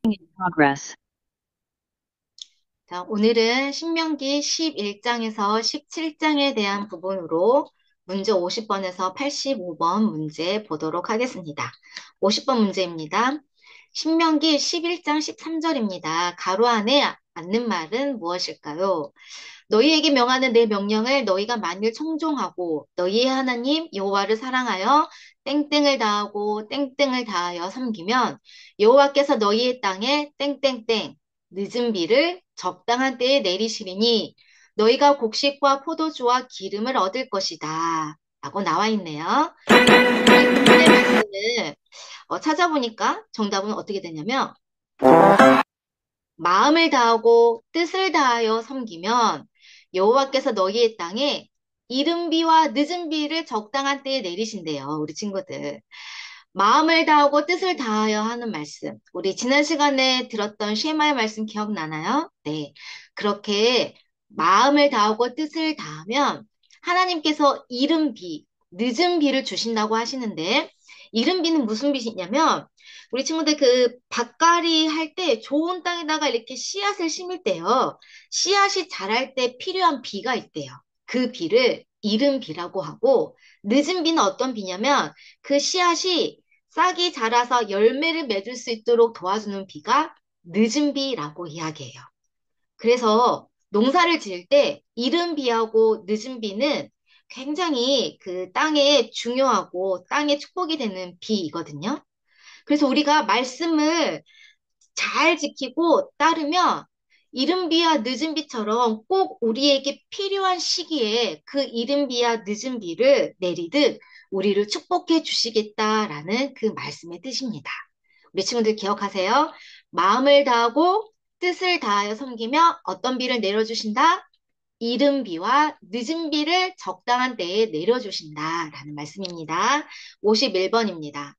progress. 자, 오늘은 신명기 11장에서 17장에 대한 부분으로 문제 50번에서 85번 문제 보도록 하겠습니다. 50번 문제입니다. 신명기 11장 13절입니다. 가로 안에 맞는 말은 무엇일까요? 너희에게 명하는 내 명령을 너희가 만일 청종하고 너희의 하나님 여호와를 사랑하여 땡땡을 다하고 땡땡을 다하여 섬기면 여호와께서 너희의 땅에 땡땡땡 늦은 비를 적당한 때에 내리시리니 너희가 곡식과 포도주와 기름을 얻을 것이다. 라고 나와 있네요. 이 문제 말씀을 찾아보니까 정답은 어떻게 되냐면 마음을 다하고 뜻을 다하여 섬기면 여호와께서 너희의 땅에 이른 비와 늦은 비를 적당한 때에 내리신대요. 우리 친구들. 마음을 다하고 뜻을 다하여 하는 말씀. 우리 지난 시간에 들었던 쉐마의 말씀 기억나나요? 네. 그렇게 마음을 다하고 뜻을 다하면 하나님께서 이른 비, 늦은 비를 주신다고 하시는데 이른 비는 무슨 비냐면 우리 친구들 그 밭갈이 할 때 좋은 땅에다가 이렇게 씨앗을 심을 때요. 씨앗이 자랄 때 필요한 비가 있대요. 그 비를 이른 비라고 하고 늦은 비는 어떤 비냐면 그 씨앗이 싹이 자라서 열매를 맺을 수 있도록 도와주는 비가 늦은 비라고 이야기해요. 그래서 농사를 지을 때 이른 비하고 늦은 비는 굉장히 그 땅에 중요하고 땅에 축복이 되는 비이거든요. 그래서 우리가 말씀을 잘 지키고 따르면 이른 비와 늦은 비처럼 꼭 우리에게 필요한 시기에 그 이른 비와 늦은 비를 내리듯 우리를 축복해 주시겠다라는 그 말씀의 뜻입니다. 우리 친구들 기억하세요. 마음을 다하고 뜻을 다하여 섬기며 어떤 비를 내려주신다? 이른 비와 늦은 비를 적당한 때에 내려주신다라는 말씀입니다. 51번입니다.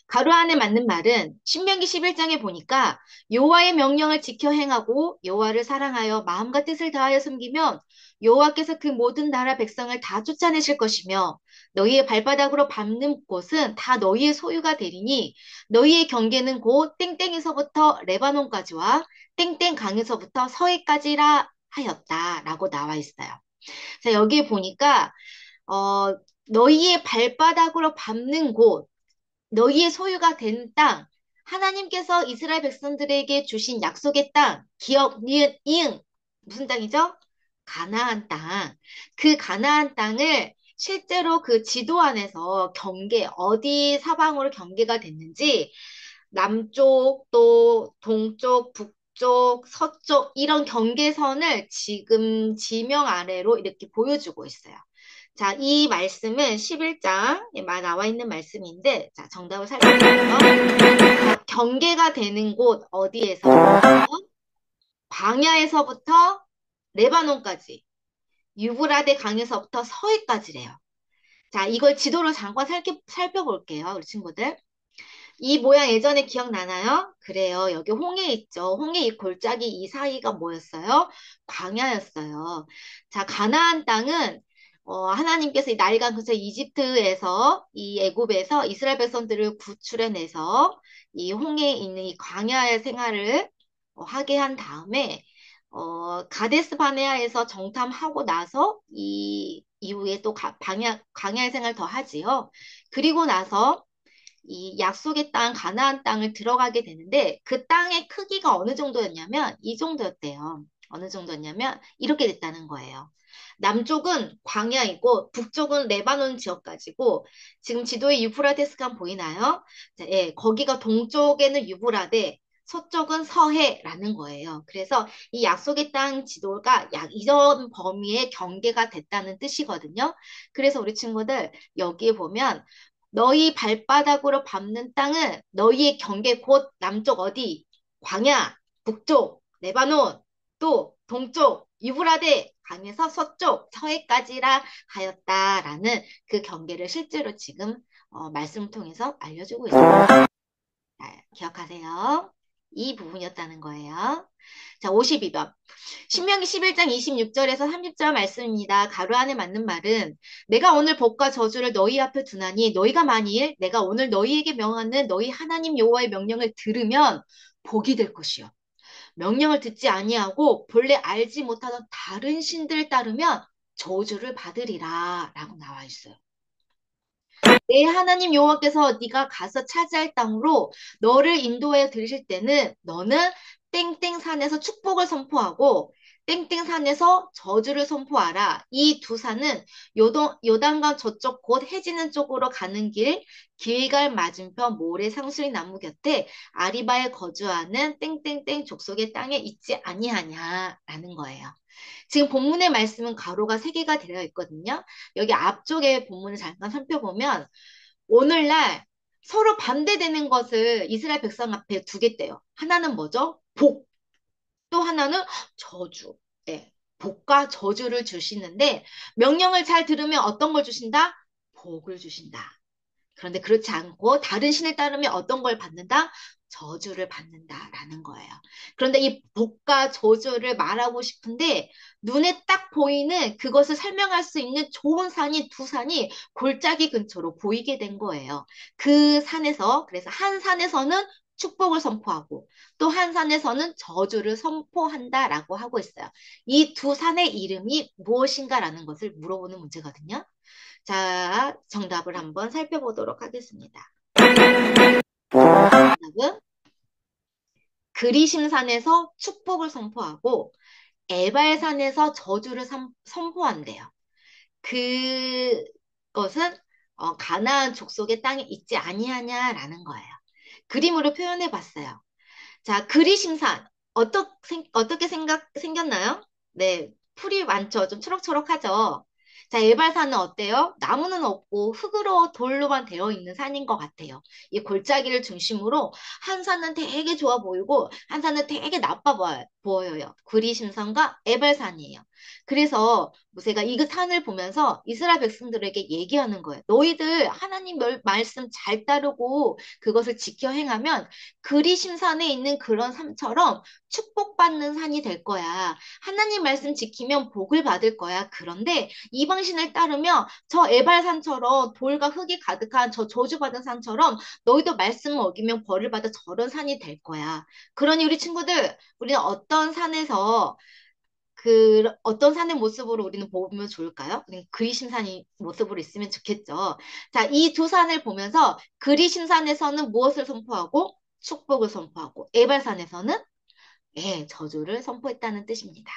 가로 안에 맞는 말은 신명기 11장에 보니까 여호와의 명령을 지켜 행하고 여호와를 사랑하여 마음과 뜻을 다하여 섬기면 여호와께서 그 모든 나라 백성을 다 쫓아내실 것이며 너희의 발바닥으로 밟는 곳은 다 너희의 소유가 되리니 너희의 경계는 곧 땡땡에서부터 레바논까지와 땡땡 강에서부터 서해까지라 하였다라고 나와 있어요. 자, 여기에 보니까 어, 너희의 발바닥으로 밟는 곳 너희의 소유가 된 땅, 하나님께서 이스라엘 백성들에게 주신 약속의 땅, 기억, 니은, 이응, 무슨 땅이죠? 가나안 땅. 그 가나안 땅을 실제로 그 지도 안에서 경계, 어디 사방으로 경계가 됐는지, 남쪽, 또 동쪽, 북쪽, 서쪽, 이런 경계선을 지금 지명 아래로 이렇게 보여주고 있어요. 자, 이 말씀은 11장에 나와 있는 말씀인데, 자, 정답을 살펴볼게요. 자, 경계가 되는 곳 어디에서? 광야에서부터 레바논까지, 유브라데 강에서부터 서해까지래요. 자, 이걸 지도로 잠깐 살펴볼게요, 우리 친구들. 이 모양 예전에 기억나나요? 그래요. 여기 홍해 있죠. 홍해 이 골짜기 이 사이가 뭐였어요? 광야였어요. 자, 가나안 땅은 하나님께서 이 나일강 근처 이집트에서 이 애굽에서 이스라엘 백성들을 구출해내서 이 홍해에 있는 이 광야의 생활을 하게 한 다음에 가데스 바네아에서 정탐하고 나서 이 이후에 또 광야의 생활 더 하지요. 그리고 나서 이 약속의 땅, 가나안 땅을 들어가게 되는데 그 땅의 크기가 어느 정도였냐면 이 정도였대요. 어느 정도였냐면 이렇게 됐다는 거예요. 남쪽은 광야이고 북쪽은 레바논 지역까지고 지금 지도에 유프라테스강 보이나요? 자, 예, 거기가 동쪽에는 유브라데, 서쪽은 서해라는 거예요. 그래서 이 약속의 땅 지도가 약 이전 범위의 경계가 됐다는 뜻이거든요. 그래서 우리 친구들 여기에 보면 너희 발바닥으로 밟는 땅은 너희의 경계 곧 남쪽 어디? 광야, 북쪽, 레바논, 또 동쪽, 유브라데, 강에서 서쪽, 서해까지라 하였다라는 그 경계를 실제로 지금 말씀을 통해서 알려주고 있습니다. 자, 기억하세요. 이 부분이었다는 거예요. 자, 52번. 신명기 11장 26절에서 30절 말씀입니다. 가로 안에 맞는 말은 내가 오늘 복과 저주를 너희 앞에 두나니 너희가 만일 내가 오늘 너희에게 명하는 너희 하나님 여호와의 명령을 들으면 복이 될 것이요. 명령을 듣지 아니하고 본래 알지 못하던 다른 신들을 따르면 저주를 받으리라 라고 나와 있어요. 내 하나님 여호와께서 네가 가서 차지할 땅으로 너를 인도해 들이실 때는 너는 땡땡 산에서 축복을 선포하고 땡땡 산에서 저주를 선포하라. 이 두 산은 요단강 저쪽 곧 해지는 쪽으로 가는 길 길갈 맞은편 모래 상수리 나무 곁에 아리바에 거주하는 땡땡땡 족속의 땅에 있지 아니하냐라는 거예요. 지금 본문의 말씀은 가로가 세 개가 되어 있거든요. 여기 앞쪽에 본문을 잠깐 살펴보면 오늘날 서로 반대되는 것을 이스라엘 백성 앞에 두겠대요. 하나는 뭐죠? 복. 또 하나는 저주. 네. 복과 저주를 주시는데 명령을 잘 들으면 어떤 걸 주신다? 복을 주신다. 그런데 그렇지 않고 다른 신을 따르면 어떤 걸 받는다? 저주를 받는다라는 거예요. 그런데 이 복과 저주를 말하고 싶은데 눈에 딱 보이는 그것을 설명할 수 있는 좋은 산이 두 산이 골짜기 근처로 보이게 된 거예요. 그 산에서 그래서 한 산에서는 축복을 선포하고 또 한 산에서는 저주를 선포한다라고 하고 있어요. 이 두 산의 이름이 무엇인가라는 것을 물어보는 문제거든요. 자, 정답을 한번 살펴보도록 하겠습니다. 정답은 그리심산에서 축복을 선포하고 에발산에서 저주를 선포한대요. 그것은 가나안 족속의 땅에 있지 아니하냐라는 거예요. 그림으로 표현해 봤어요. 자, 그리심산 어떻게 생겼나요? 네, 풀이 많죠. 좀 초록초록하죠. 자, 에발산은 어때요? 나무는 없고 흙으로 돌로만 되어 있는 산인 것 같아요. 이 골짜기를 중심으로 한 산은 되게 좋아 보이고 한 산은 되게 나빠 보여요. 그리심산과 에발산이에요. 그래서 모세가 이 산을 보면서 이스라엘 백성들에게 얘기하는 거예요. 너희들 하나님 말씀 잘 따르고 그것을 지켜 행하면 그리심산에 있는 그런 삶처럼 축복받는 산이 될 거야. 하나님 말씀 지키면 복을 받을 거야. 그런데 이방신을 따르면 저 에발산처럼 돌과 흙이 가득한 저 저주받은 산처럼 너희도 말씀을 어기면 벌을 받아 저런 산이 될 거야. 그러니 우리 친구들, 우리는 어떤 산의 모습으로 우리는 보면 좋을까요? 그리심산이 모습으로 있으면 좋겠죠. 자, 이 두 산을 보면서 그리심산에서는 무엇을 선포하고 축복을 선포하고 에발산에서는 저주를 선포했다는 뜻입니다.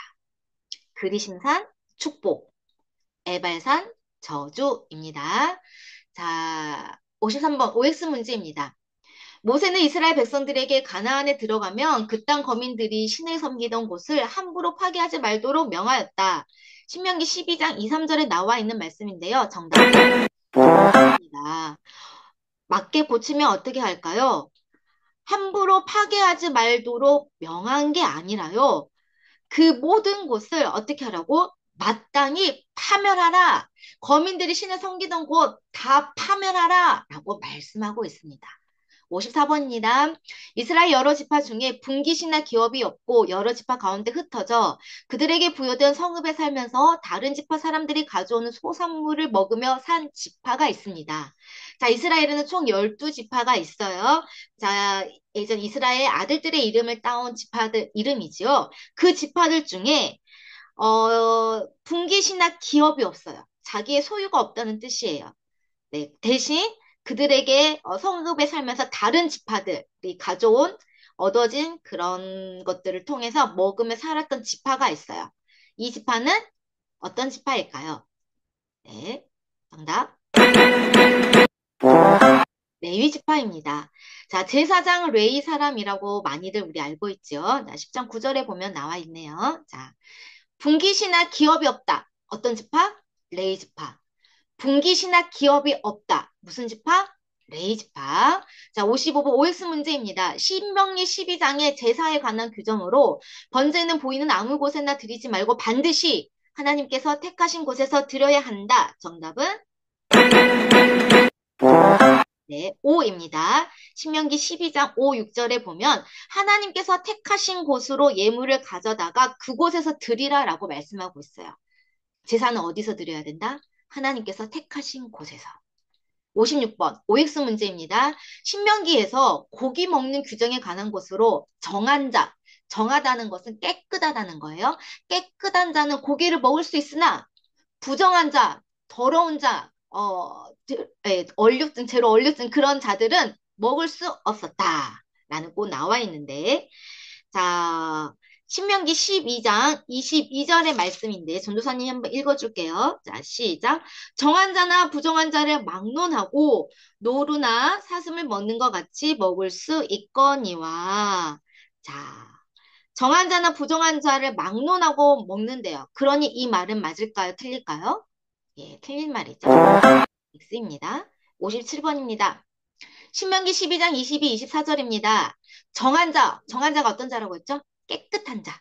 그리심산 축복, 에발산 저주입니다. 자, 53번 OX 문제입니다. 모세는 이스라엘 백성들에게 가나안에 들어가면 그 땅 거민들이 신을 섬기던 곳을 함부로 파괴하지 말도록 명하였다. 신명기 12장 2, 3절에 나와 있는 말씀인데요. 정답은 입니다. 맞게 고치면 어떻게 할까요? 함부로 파괴하지 말도록 명한 게 아니라요. 그 모든 곳을 어떻게 하라고? 마땅히 파멸하라. 거민들이 신을 섬기던 곳 다 파멸하라. 라고 말씀하고 있습니다. 54번입니다. 이스라엘 여러 지파 중에 분깃이나 기업이 없고 여러 지파 가운데 흩어져 그들에게 부여된 성읍에 살면서 다른 지파 사람들이 가져오는 소산물을 먹으며 산 지파가 있습니다. 자, 이스라엘에는 총 12지파가 있어요. 자, 예전 이스라엘 아들들의 이름을 따온 지파들 이름이지요. 그 지파들 중에 분깃이나 기업이 없어요. 자기의 소유가 없다는 뜻이에요. 네, 대신 그들에게 성읍에 살면서 다른 지파들이 가져온 얻어진 그런 것들을 통해서 먹으며 살았던 지파가 있어요. 이 지파는 어떤 지파일까요? 네, 정답. 레위 지파입니다. 자, 제사장 레위 사람이라고 많이들 우리 알고 있죠. 자, 10장 9절에 보면 나와 있네요. 자, 분깃이나 기업이 없다. 어떤 지파? 레위 지파. 분깃이나 기업이 없다. 무슨 지파? 레위 지파. 자, 55번 OX 문제입니다. 신명기 12장의 제사에 관한 규정으로 번제는 보이는 아무 곳에나 드리지 말고 반드시 하나님께서 택하신 곳에서 드려야 한다. 정답은 네, 5입니다. 신명기 12장 5, 6절에 보면 하나님께서 택하신 곳으로 예물을 가져다가 그곳에서 드리라라고 말씀하고 있어요. 제사는 어디서 드려야 된다? 하나님께서 택하신 곳에서. 56번 OX 문제입니다. 신명기에서 고기 먹는 규정에 관한 것으로 정한 자, 정하다는 것은 깨끗하다는 거예요. 깨끗한 자는 고기를 먹을 수 있으나 부정한 자, 더러운 자, 얼룩증, 제로 얼룩증 그런 자들은 먹을 수 없었다. 라는 꼭 나와 있는데, 자, 신명기 12장 22절의 말씀인데, 전도사님 한번 읽어줄게요. 자, 시작. 정한 자나 부정한 자를 막론하고 노루나 사슴을 먹는 것 같이 먹을 수 있거니와. 자, 정한 자나 부정한 자를 막론하고 먹는데요. 그러니 이 말은 맞을까요? 틀릴까요? 예, 틀린 말이죠. X입니다. 57번입니다. 신명기 12장 22, 24절입니다. 정한 자가 어떤 자라고 했죠? 깨끗한 자.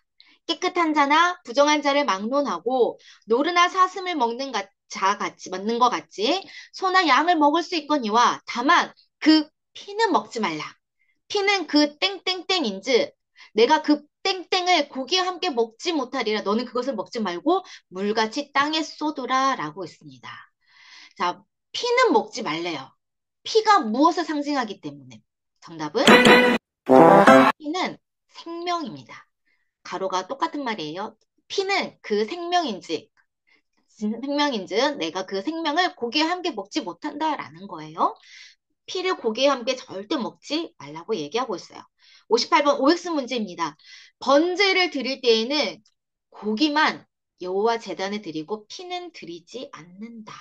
깨끗한 자나 부정한 자를 막론하고 노르나 사슴을 먹는 자 같이, 먹는 것 같이 소나 양을 먹을 수 있거니와 다만 그 피는 먹지 말라. 피는 그 땡땡땡인지 내가 그 땡땡을 고기와 함께 먹지 못하리라. 너는 그것을 먹지 말고 물같이 땅에 쏟으라 라고 했습니다. 자, 피는 먹지 말래요. 피가 무엇을 상징하기 때문에? 정답은 피는 생명입니다. 가로가 똑같은 말이에요. 피는 그 생명인지 내가 그 생명을 고기와 함께 먹지 못한다라는 거예요. 피를 고기와 함께 절대 먹지 말라고 얘기하고 있어요. 58번 OX 문제입니다. 번제를 드릴 때에는 고기만 여호와 제단에 드리고 피는 드리지 않는다.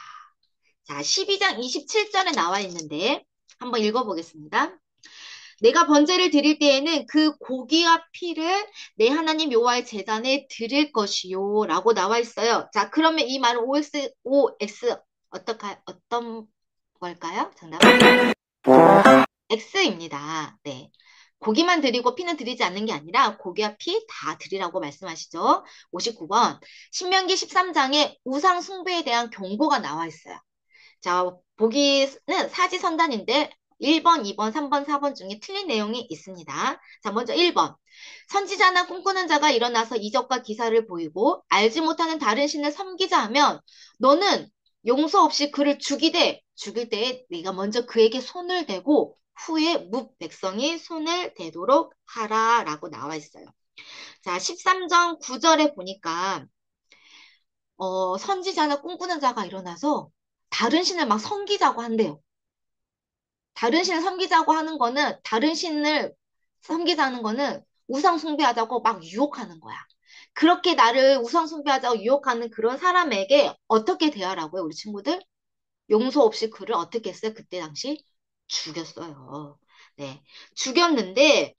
자, 12장 27절에 나와 있는데 한번 읽어보겠습니다. 내가 번제를 드릴 때에는 그 고기와 피를 내 하나님 여호와의 제단에 드릴 것이요 라고 나와 있어요. 자, 그러면 이 말은 OX 어떤 걸까요? 정답은 X입니다. 네. 고기만 드리고 피는 드리지 않는 게 아니라 고기와 피 다 드리라고 말씀하시죠. 59번 신명기 13장에 우상 숭배에 대한 경고가 나와 있어요. 자, 보기는 사지선단인데 1번, 2번, 3번, 4번 중에 틀린 내용이 있습니다. 자, 먼저 1번. 선지자나 꿈꾸는 자가 일어나서 이적과 기사를 보이고 알지 못하는 다른 신을 섬기자 하면 너는 용서 없이 그를 죽일 때에 네가 먼저 그에게 손을 대고 후에 뭇 백성이 손을 대도록 하라라고 나와 있어요. 자, 13장 9절에 보니까 선지자나 꿈꾸는 자가 일어나서 다른 신을 막 섬기자고 한대요. 다른 신을 섬기자고 하는 거는, 다른 신을 섬기자는 거는 우상 숭배하자고 막 유혹하는 거야. 그렇게 나를 우상 숭배하자고 유혹하는 그런 사람에게 어떻게 대하라고요, 우리 친구들? 용서 없이 그를 어떻게 했어요? 그때 당시 죽였어요. 네. 죽였는데,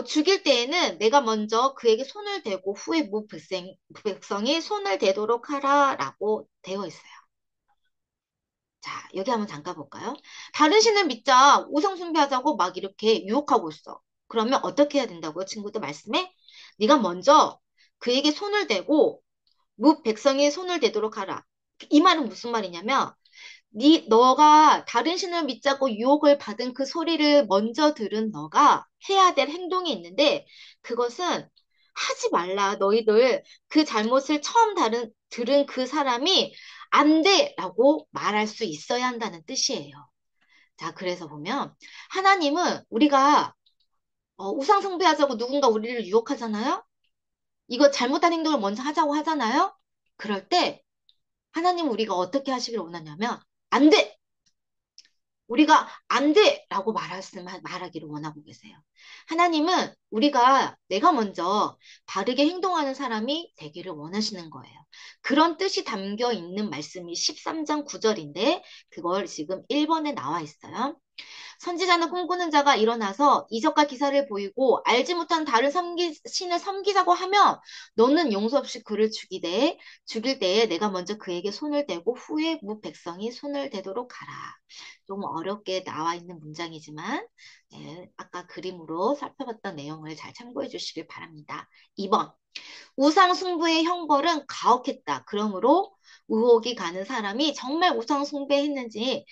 죽일 때에는 내가 먼저 그에게 손을 대고 후에 백성이 손을 대도록 하라라고 되어 있어요. 자, 여기 한번 잠깐 볼까요? 다른 신을 믿자, 우상 숭배하자고 막 이렇게 유혹하고 있어. 그러면 어떻게 해야 된다고요? 친구들 말씀에? 네가 먼저 그에게 손을 대고 백성이 손을 대도록 하라. 이 말은 무슨 말이냐면 너가 다른 신을 믿자고 유혹을 받은 그 소리를 먼저 들은 너가 해야 될 행동이 있는데 그것은 하지 말라. 너희들 그 잘못을 처음 들은 그 사람이 안 돼라고 말할 수 있어야 한다는 뜻이에요. 자, 그래서 보면 하나님은 우리가 우상 숭배하자고 누군가 우리를 유혹하잖아요. 이거 잘못한 행동을 먼저 하자고 하잖아요. 그럴 때 하나님은 우리가 어떻게 하시길 원하냐면 안 돼! 우리가 안 돼! 라고 말하기를 원하고 계세요. 하나님은 내가 먼저 바르게 행동하는 사람이 되기를 원하시는 거예요. 그런 뜻이 담겨 있는 말씀이 13장 9절인데, 그걸 지금 1번에 나와 있어요. 선지자는 꿈꾸는 자가 일어나서 이적과 기사를 보이고 알지 못한 다른 신을 섬기자고 하면 너는 용서 없이 그를 죽일 때에 내가 먼저 그에게 손을 대고 후에 백성이 손을 대도록 하라. 좀 어렵게 나와 있는 문장이지만 아까 그림으로 살펴봤던 내용을 잘 참고해 주시길 바랍니다. 2번. 우상 숭배의 형벌은 가혹했다. 그러므로 의혹이 가는 사람이 정말 우상 숭배했는지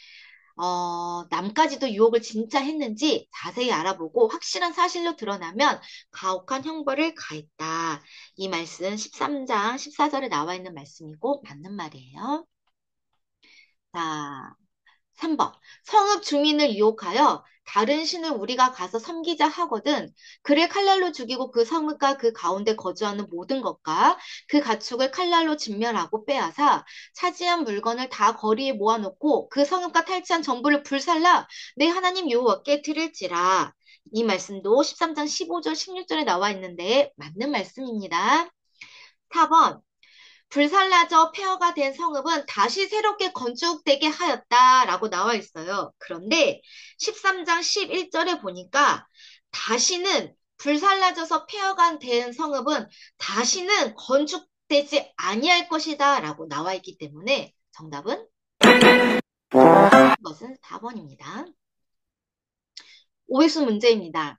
남까지도 유혹을 진짜 했는지 자세히 알아보고 확실한 사실로 드러나면 가혹한 형벌을 가했다. 이 말씀 13장 14절에 나와 있는 말씀이고 맞는 말이에요. 자, 3번. 성읍 주민을 유혹하여 다른 신을 우리가 가서 섬기자 하거든 그를 칼날로 죽이고 그 성읍과 그 가운데 거주하는 모든 것과 그 가축을 칼날로 진멸하고 빼앗아 차지한 물건을 다 거리에 모아놓고 그 성읍과 탈취한 전부를 불살라 내 하나님 여호와께 드릴지라. 이 말씀도 13장 15절 16절에 나와 있는데 맞는 말씀입니다. 4번. 불살라져 폐허가 된 성읍은 다시 새롭게 건축되게 하였다라고 나와 있어요. 그런데 13장 11절에 보니까 다시는 불살라져서 폐허가 된 성읍은 다시는 건축되지 아니할 것이다 라고 나와 있기 때문에 정답은 것은 4번입니다. OX 문제입니다.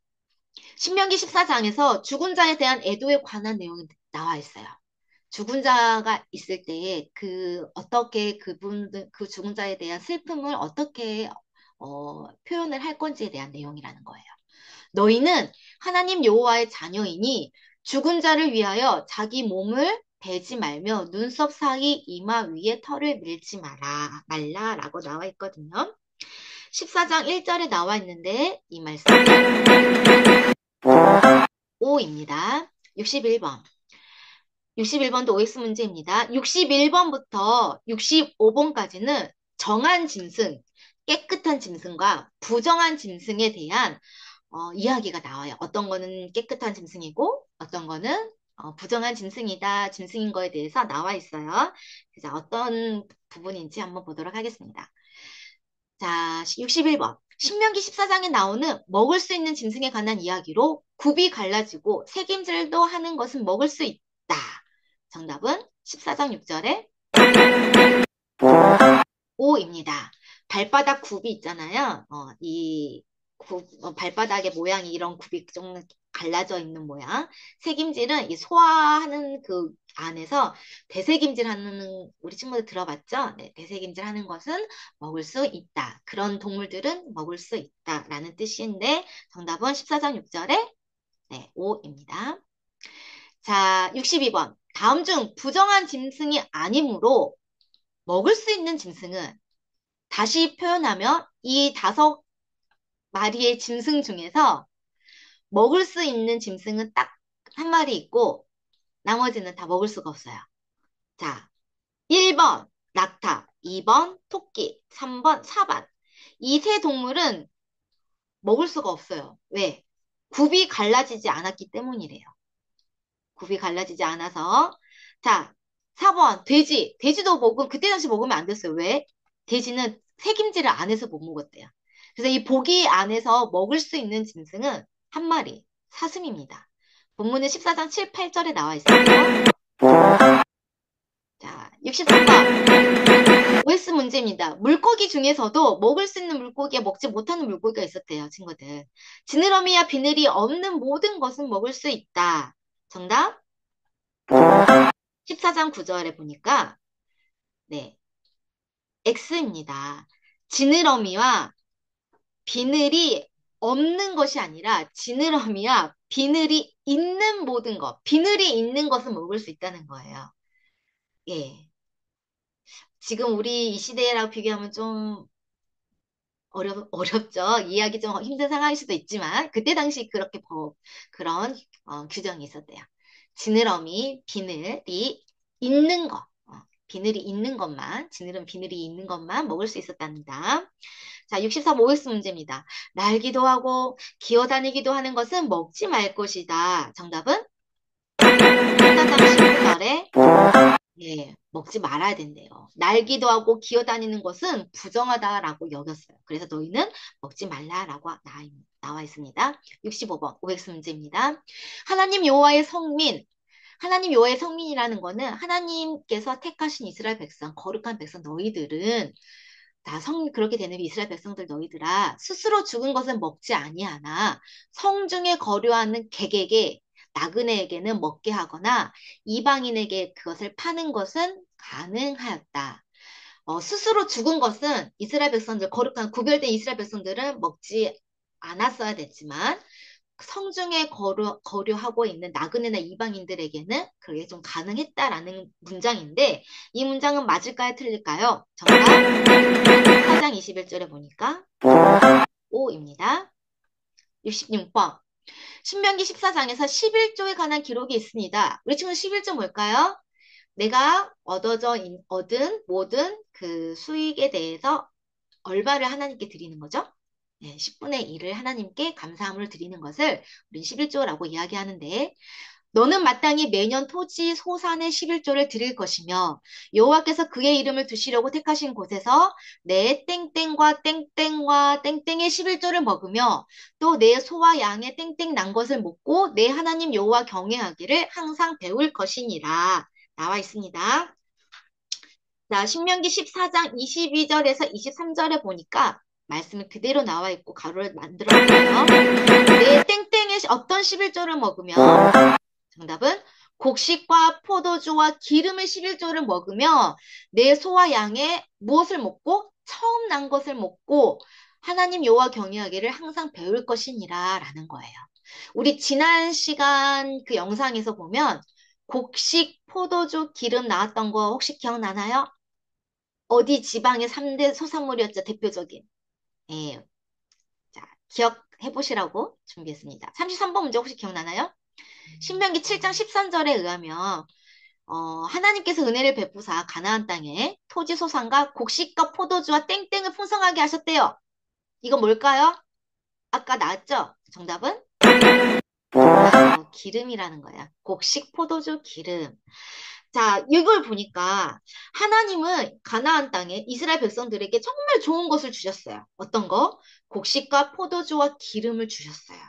신명기 14장에서 죽은 자에 대한 애도에 관한 내용이 나와 있어요. 죽은 자가 있을 때에 어떻게 그 죽은 자에 대한 슬픔을 어떻게 표현을 할 건지에 대한 내용이라는 거예요. 너희는 하나님 여호와의 자녀이니 죽은 자를 위하여 자기 몸을 베지 말며 눈썹 사이 이마 위에 털을 밀지 말라라고 나와 있거든요. 14장 1절에 나와 있는데 이 말씀 5입니다. 61번. 61번도 OX 문제입니다. 61번부터 65번까지는 정한 짐승, 깨끗한 짐승과 부정한 짐승에 대한 이야기가 나와요. 어떤 거는 깨끗한 짐승이고 어떤 거는 부정한 짐승인 거에 대해서 나와 있어요. 자, 어떤 부분인지 한번 보도록 하겠습니다. 자, 61번. 신명기 14장에 나오는 먹을 수 있는 짐승에 관한 이야기로 굽이 갈라지고 새김질도 하는 것은 먹을 수 있다. 정답은 14장 6절에 5입니다. 발바닥 굽이 있잖아요. 발바닥의 모양이 이런 굽이 좀 갈라져 있는 모양. 새김질은 이 소화하는 그 안에서 대새김질 하는 우리 친구들 들어봤죠? 네, 대새김질 하는 것은 먹을 수 있다. 그런 동물들은 먹을 수 있다라는 뜻인데 정답은 14장 6절에 네, 5입니다. 자, 62번. 다음 중 부정한 짐승이 아니므로 먹을 수 있는 짐승은 다시 표현하면 이 5마리의 짐승 중에서 먹을 수 있는 짐승은 딱 한 마리 있고 나머지는 다 먹을 수가 없어요. 자, 1번 낙타, 2번 토끼, 3번 사반. 이 세 동물은 먹을 수가 없어요. 왜? 굽이 갈라지지 않았기 때문이래요. 굽이 갈라지지 않아서. 자, 4번 돼지. 돼지도 그때 당시 먹으면 안 됐어요. 왜? 돼지는 새김질을 안 해서 못 먹었대요. 그래서 이 보기 안에서 먹을 수 있는 짐승은 한 마리, 사슴입니다. 본문은 14장 7, 8절에 나와 있어요. 자, 63번. OX 문제입니다. 물고기 중에서도 먹을 수 있는 물고기와 먹지 못하는 물고기가 있었대요, 친구들. 지느러미와 비늘이 없는 모든 것은 먹을 수 있다. 정답? 14장 9절에 보니까, 네, X입니다. 지느러미와 비늘이 없는 것이 아니라 지느러미와 비늘이 있는 모든 것, 비늘이 있는 것은 먹을 수 있다는 거예요. 예. 지금 우리 이 시대랑 비교하면 좀 어렵죠. 이해하기 좀 힘든 상황일 수도 있지만, 그때 당시 그런 규정이 있었대요. 지느러미, 비늘이 있는 것, 비늘이 있는 것만, 지느러미, 비늘이 있는 것만 먹을 수 있었답니다. 자, 63 OX 문제입니다. 날기도 하고 기어다니기도 하는 것은 먹지 말 것이다. 정답은? 14장 19절에 예, 먹지 말아야 된대요. 날기도 하고 기어다니는 것은 부정하다라고 여겼어요. 그래서 너희는 먹지 말라라고 나와 있습니다. 65번 OX 문제입니다. 하나님 여호와의 성민, 하나님 여호와의 성민이라는 거는 하나님께서 택하신 이스라엘 백성, 거룩한 백성 너희들은 그렇게 되는 이스라엘 백성들 너희들아 스스로 죽은 것은 먹지 아니하나 성중에 거류하는 객에게 나그네에게는 먹게 하거나 이방인에게 그것을 파는 것은 가능하였다. 스스로 죽은 것은 이스라엘 백성들, 거룩한 구별된 이스라엘 백성들은 먹지 않았어야 됐지만 성중에 거류하고 있는 나그네나 이방인들에게는 그게 좀 가능했다라는 문장인데 이 문장은 맞을까요? 틀릴까요? 정답 4장 21절에 보니까 O입니다. 66번 신명기 14장에서 11조에 관한 기록이 있습니다. 우리 친구 11조 뭘까요? 내가 얻은 모든 그 수익에 대해서 얼마를 하나님께 드리는 거죠? 네, 10분의 1을 하나님께 감사함으로 드리는 것을 우리 11조라고 이야기하는데 너는 마땅히 매년 토지 소산의 11조를 드릴 것이며 여호와께서 그의 이름을 두시려고 택하신 곳에서 내 땡땡과 땡땡과 땡땡의 11조를 먹으며 또 내 소와 양의 땡땡 난 것을 먹고 내 하나님 여호와 경외하기를 항상 배울 것이니라 나와 있습니다. 자, 신명기 14장 22절에서 23절에 보니까 말씀이 그대로 나와 있고 가로를 만들었어요. 내 땡땡의 어떤 11조를 먹으면 정답은 곡식과 포도주와 기름의 11조를 먹으며 내 소와 양의 무엇을 먹고 처음 난 것을 먹고 하나님 여호와 경외하기를 항상 배울 것이니라 라는 거예요. 우리 지난 시간 그 영상에서 보면 곡식, 포도주, 기름 나왔던 거 혹시 기억나나요? 어디 지방의 3대 소산물이었죠, 대표적인. 예. 자, 기억해 보시라고 준비했습니다. 33번 문제 혹시 기억나나요? 신명기 7장 13절에 의하면 하나님께서 은혜를 베푸사 가나안 땅에 토지 소산과 곡식과 포도주와 땡땡을 풍성하게 하셨대요. 이거 뭘까요? 아까 나왔죠? 정답은? 기름이라는 거야. 곡식, 포도주, 기름. 자, 이걸 보니까 하나님은 가나안 땅에 이스라엘 백성들에게 정말 좋은 것을 주셨어요. 어떤 거? 곡식과 포도주와 기름을 주셨어요.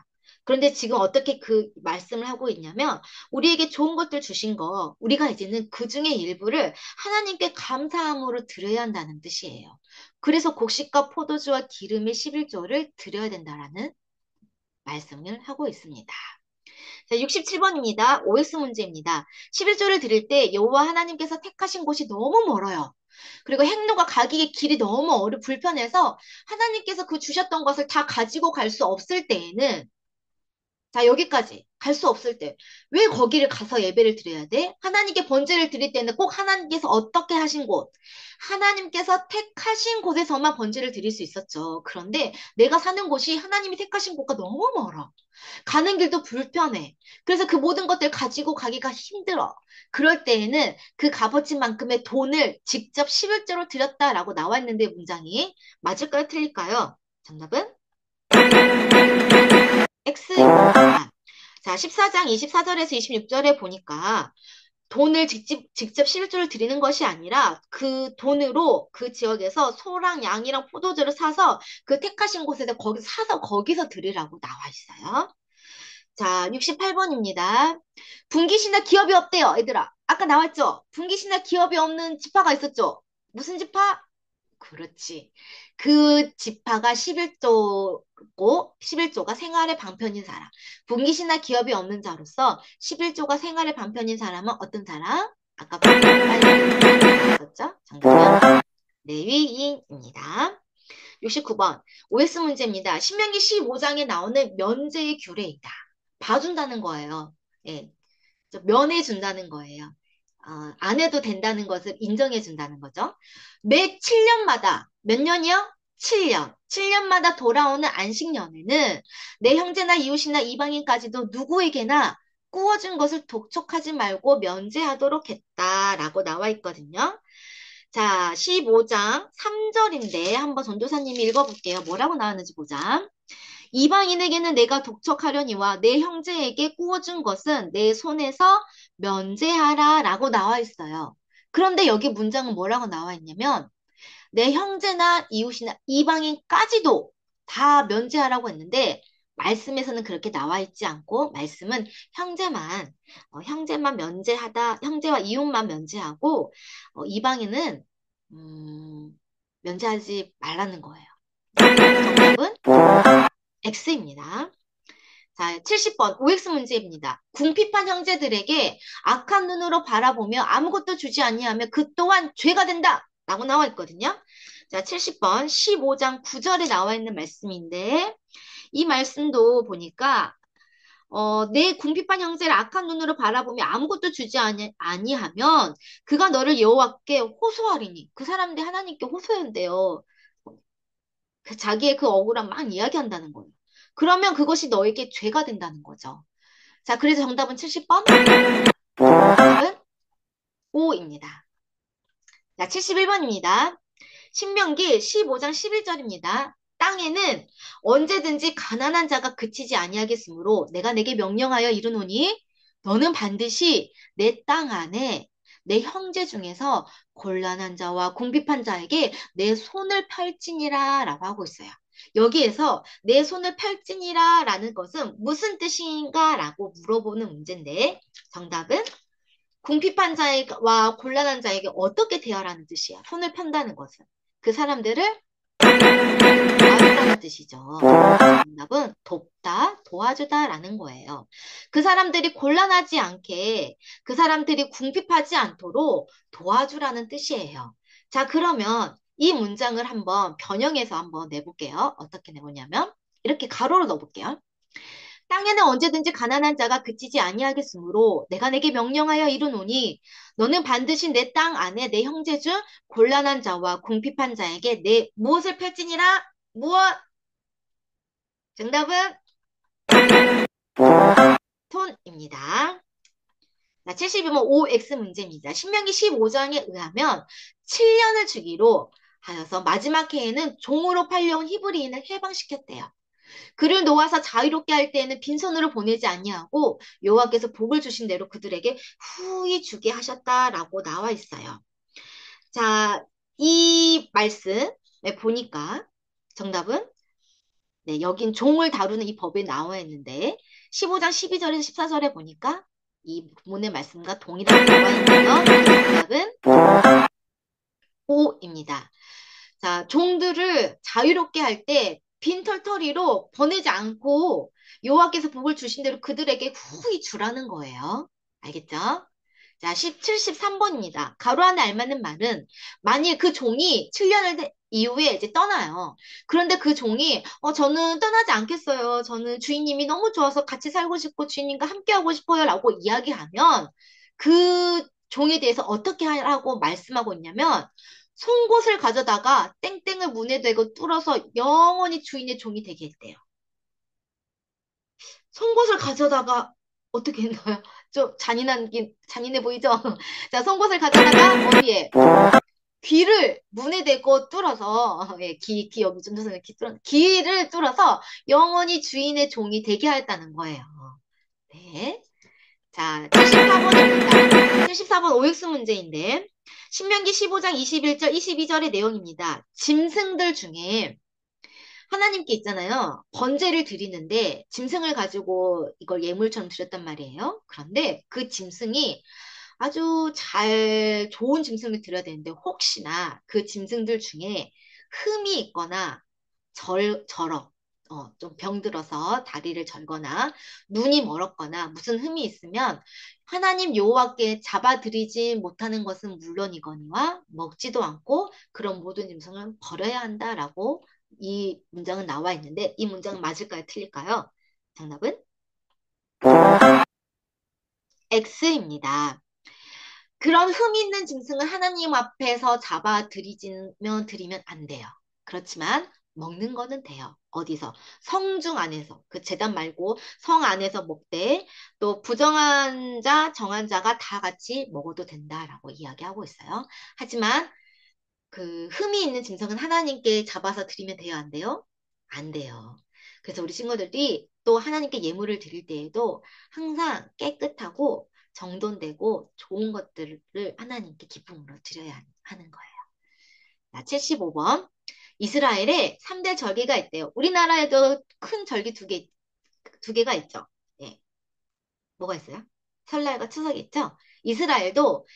그런데 지금 어떻게 그 말씀을 하고 있냐면 우리에게 좋은 것들 주신 거 우리가 이제는 그 중에 일부를 하나님께 감사함으로 드려야 한다는 뜻이에요. 그래서 곡식과 포도주와 기름의 11조를 드려야 된다라는 말씀을 하고 있습니다. 자, 67번입니다. OX 문제입니다. 11조를 드릴 때 여호와 하나님께서 택하신 곳이 너무 멀어요. 그리고 행로가 가기의 길이 너무 불편해서 하나님께서 그 주셨던 것을 다 가지고 갈 수 없을 때에는 자, 여기까지 갈 수 없을 때 왜 거기를 가서 예배를 드려야 돼? 하나님께 번제를 드릴 때는 꼭 하나님께서 어떻게 하신 곳, 하나님께서 택하신 곳에서만 번제를 드릴 수 있었죠. 그런데 내가 사는 곳이 하나님이 택하신 곳과 너무 멀어. 가는 길도 불편해. 그래서 그 모든 것들 가지고 가기가 힘들어. 그럴 때에는 그 값어치 만큼의 돈을 직접 11조로 드렸다라고 나와 있는데 문장이 맞을까요? 틀릴까요? 정답은 X입니다. 자, 14장 24절에서 26절에 보니까 돈을 직접 11조를 드리는 것이 아니라 그 돈으로 그 지역에서 소랑 양이랑 포도주를 사서 그 택하신 곳에서 거기서 사서 거기서 드리라고 나와 있어요. 자, 68번입니다. 분기시나 기업이 없대요, 얘들아. 아까 나왔죠? 분기시나 기업이 없는 지파가 있었죠? 무슨 지파? 그렇지. 그 지파가 11조고, 11조가 생활의 방편인 사람. 분기시나 기업이 없는 자로서 11조가 생활의 방편인 사람은 어떤 사람? 아까 빨리 있었죠? 정답은 레위인입니다. 69번. OX 문제입니다. 신명기 15장에 나오는 면제의 규례이다. 봐준다는 거예요. 예, 면해준다는 거예요. 안 해도 된다는 것을 인정해준다는 거죠. 매 7년마다, 몇 년이요? 7년. 7년마다 돌아오는 안식년에는 내 형제나 이웃이나 이방인까지도 누구에게나 구워준 것을 독촉하지 말고 면제하도록 했다라고 나와 있거든요. 자, 15장 3절인데 한번 전도사님이 읽어볼게요. 뭐라고 나왔는지 보자. 이방인에게는 내가 독촉하려니와 내 형제에게 구워준 것은 내 손에서 면제하라 라고 나와 있어요. 그런데 여기 문장은 뭐라고 나와 있냐면 내 형제나 이웃이나 이방인까지도 다 면제하라고 했는데 말씀에서는 그렇게 나와 있지 않고 말씀은 형제만 면제하다 형제와 이웃만 면제하고 이방인은 면제하지 말라는 거예요. 정답은 X입니다. 자, 70번 OX 문제입니다. 궁핍한 형제들에게 악한 눈으로 바라보며 아무것도 주지 아니하며 그 또한 죄가 된다 라고 나와 있거든요. 자, 70번 15장 9절에 나와 있는 말씀인데 이 말씀도 보니까 내 궁핍한 형제를 악한 눈으로 바라보며 아무것도 주지 아니하면 그가 너를 여호와께 호소하리니 그 사람들이 하나님께 호소한대요. 자기의 그 억울함 막 이야기한다는 거예요. 그러면 그것이 너에게 죄가 된다는 거죠. 자, 그래서 정답은 70번? 정답은 5입니다. 자, 71번입니다. 신명기 15장 11절입니다. 땅에는 언제든지 가난한 자가 그치지 아니하겠으므로 내가 내게 명령하여 이르노니 너는 반드시 내 땅 안에 내 형제 중에서 곤란한 자와 궁핍한 자에게 내 손을 펼지니라 라고 하고 있어요. 여기에서 내 손을 펼지니라 라는 것은 무슨 뜻인가 라고 물어보는 문제인데 정답은 궁핍한 자와 곤란한 자에게 어떻게 대하라는 뜻이야. 손을 편다는 것은. 그 사람들을 도와주다는 뜻이죠. 정답은 돕다, 도와주다라는 거예요. 그 사람들이 곤란하지 않게, 그 사람들이 궁핍하지 않도록 도와주라는 뜻이에요. 자, 그러면 이 문장을 한번 변형해서 한번 내볼게요. 어떻게 내보냐면, 이렇게 가로로 넣어볼게요. 땅에는 언제든지 가난한 자가 그치지 아니하겠으므로 내가 내게 명령하여 이르노니 너는 반드시 내 땅 안에 내 형제 중 곤란한 자와 궁핍한 자에게 내 무엇을 펼지니라? 무엇? 정답은 손입니다. 자, 72번 OX 문제입니다. 신명기 15장에 의하면 7년을 주기로 하여서 마지막 해에는 종으로 팔려온 히브리인을 해방시켰대요. 그를 놓아서 자유롭게 할 때에는 빈손으로 보내지 아니하고 여호와께서 복을 주신 대로 그들에게 후히 주게 하셨다라고 나와 있어요. 자, 이 말씀에 보니까 정답은 네, 여긴 종을 다루는 이 법에 나와 있는데 15장 12절에서 14절에 보니까 이 본문의 말씀과 동일하게 나와 있네요. 정답은 5입니다. 자, 종들을 자유롭게 할 때 빈털터리로 보내지 않고 여호와께서 복을 주신 대로 그들에게 후히 주라는 거예요. 알겠죠? 자, 73번입니다. 가로 안에 알맞는 말은 만일 그 종이 7년을 이후에 이제 떠나요. 그런데 그 종이 저는 떠나지 않겠어요. 저는 주인님이 너무 좋아서 같이 살고 싶고 주인님과 함께하고 싶어요. 라고 이야기하면 그 종에 대해서 어떻게 하라고 말씀하고 있냐면 송곳을 가져다가 땡땡을 문에 대고 뚫어서 영원히 주인의 종이 되게 했대요. 송곳을 가져다가 어떻게 했나요? 좀 잔인해 보이죠? 자, 송곳을 가져다가 어디에? 귀를 문에 대고 뚫어서, 예, 여기 좀 전에 귀를 뚫어서 영원히 주인의 종이 되게 하였다는 거예요. 네. 자, 74번입니다. 74번 OX 문제인데, 신명기 15장 21절, 22절의 내용입니다. 짐승들 중에 하나님께 있잖아요. 번제를 드리는데 짐승을 가지고 이걸 예물처럼 드렸단 말이에요. 그런데 그 짐승이 아주 좋은 짐승을 드려야 되는데 혹시나 그 짐승들 중에 흠이 있거나 절어, 좀 병들어서 다리를 절거나 눈이 멀었거나 무슨 흠이 있으면 하나님 여호와께 잡아들이지 못하는 것은 물론이거니와 먹지도 않고 그런 모든 짐승을 버려야 한다라고 이 문장은 나와 있는데 이 문장은 맞을까요? 틀릴까요? 정답은 X입니다. 그런 흠 있는 짐승을 하나님 앞에서 드리면 안 돼요. 그렇지만 먹는 거는 돼요. 어디서? 성중 안에서. 그 제단 말고 성 안에서 먹되 또 부정한 자, 정한 자가 다 같이 먹어도 된다라고 이야기하고 있어요. 하지만 그 흠이 있는 짐승은 하나님께 잡아서 드리면 돼요, 안 돼요? 안 돼요. 그래서 우리 친구들이 또 하나님께 예물을 드릴 때에도 항상 깨끗하고 정돈되고 좋은 것들을 하나님께 기쁨으로 드려야 하는 거예요. 자, 75번. 이스라엘에 3대 절기가 있대요. 우리나라에도 큰 절기 두 개가 있죠. 예. 뭐가 있어요? 설날과 추석이 있죠? 이스라엘도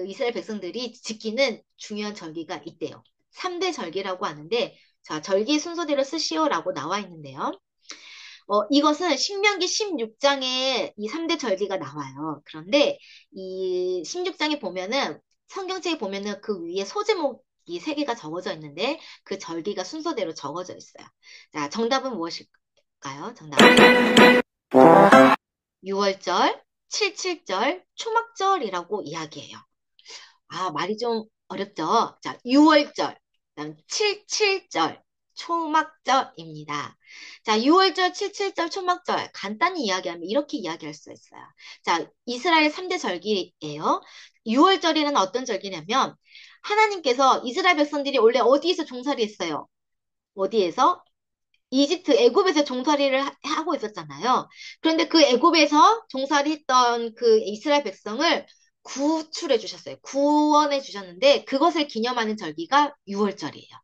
이스라엘 백성들이 지키는 중요한 절기가 있대요. 3대 절기라고 하는데, 자, 절기 순서대로 쓰시오라고 나와 있는데요. 이것은 신명기 16장에 이 3대 절기가 나와요. 그런데 이 16장에 보면은, 성경책에 보면은 그 위에 소제목이 3개가 적어져 있는데, 그 절기가 순서대로 적어져 있어요. 자, 정답은 무엇일까요? 정답은 6월절, 77절, 초막절이라고 이야기해요. 아, 말이 좀 어렵죠? 자, 6월절, 그다음 77절, 초막절입니다. 자, 6월절, 77절, 초막절 간단히 이야기하면 이렇게 이야기할 수 있어요. 자, 이스라엘 3대 절기예요. 6월절에는 어떤 절기냐면 하나님께서 이스라엘 백성들이 원래 어디에서 종살이 했어요? 어디에서? 이집트, 애굽에서 종살이를 하고 있었잖아요. 그런데 그 애굽에서 종살이 했던 그 이스라엘 백성을 구출해 주셨어요. 구원해 주셨는데 그것을 기념하는 절기가 6월절이에요.